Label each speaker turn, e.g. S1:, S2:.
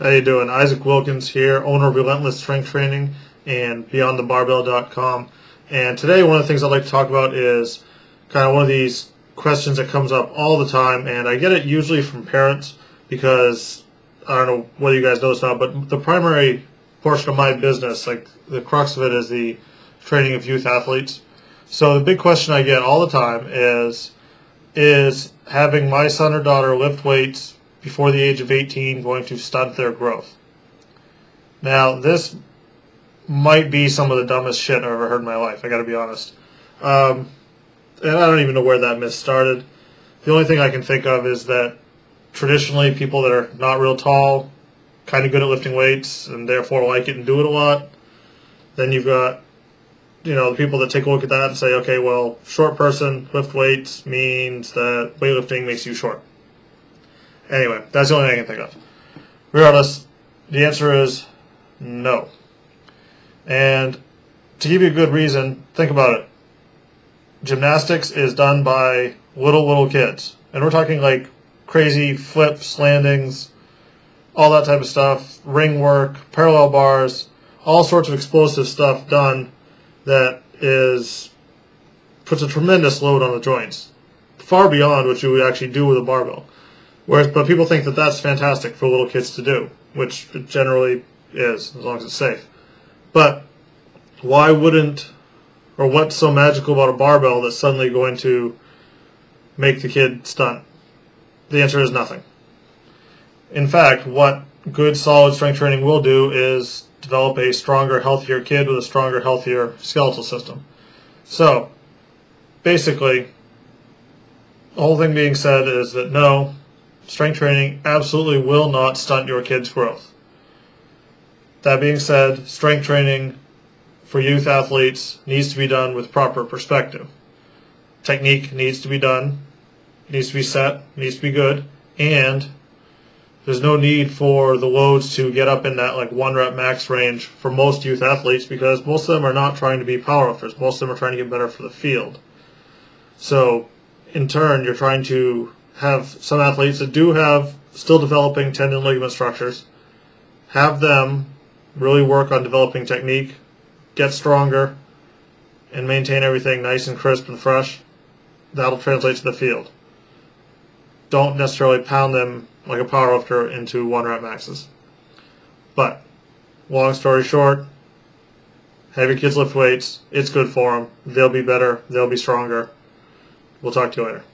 S1: How you doing? Isaac Wilkins here, owner of Relentless Strength Training and BeyondTheBarbell.com. And today one of the things I'd like to talk about is kind of one of these questions that comes up all the time, and I get it usually from parents because, I don't know whether you guys know this or not, but the primary portion of my business, like the crux of it, is the training of youth athletes. So the big question I get all the time is having my son or daughter lift weights before the age of 18 going to stunt their growth? Now, this might be some of the dumbest shit I've ever heard in my life, I gotta be honest. And I don't even know where that myth started. The only thing I can think of is that traditionally people that are not real tall, kind of good at lifting weights, and therefore like it and do it a lot. Then you've got, the people that take a look at that and say, okay, well, short person, lift weights means that weightlifting makes you short. Anyway, that's the only thing I can think of. Regardless, the answer is no. And to give you a good reason, think about it. Gymnastics is done by little kids. And we're talking like crazy flips, landings, all that type of stuff, ring work, parallel bars, all sorts of explosive stuff done that puts a tremendous load on the joints, far beyond what you would actually do with a barbell. But people think that that's fantastic for little kids to do, which it generally is, as long as it's safe. But why wouldn't, or what's so magical about a barbell that's suddenly going to make the kid stunt? The answer is nothing. In fact, what good, solid strength training will do is develop a stronger, healthier kid with a stronger, healthier skeletal system. So, basically, the whole thing being said is that no, strength training absolutely will not stunt your kid's growth. That being said, strength training for youth athletes needs to be done with proper perspective. Technique needs to be done, needs to be set, needs to be good, and there's no need for the loads to get up in that like 1 rep max range for most youth athletes, because most of them are not trying to be powerlifters. Most of them are trying to get better for the field. So in turn, you're trying to have some athletes that do have still developing tendon and ligament structures, have them really work on developing technique, get stronger, and maintain everything nice and crisp and fresh. That'll translate to the field. Don't necessarily pound them like a powerlifter into 1 rep maxes. But, long story short, have your kids lift weights. It's good for them. They'll be better. They'll be stronger. We'll talk to you later.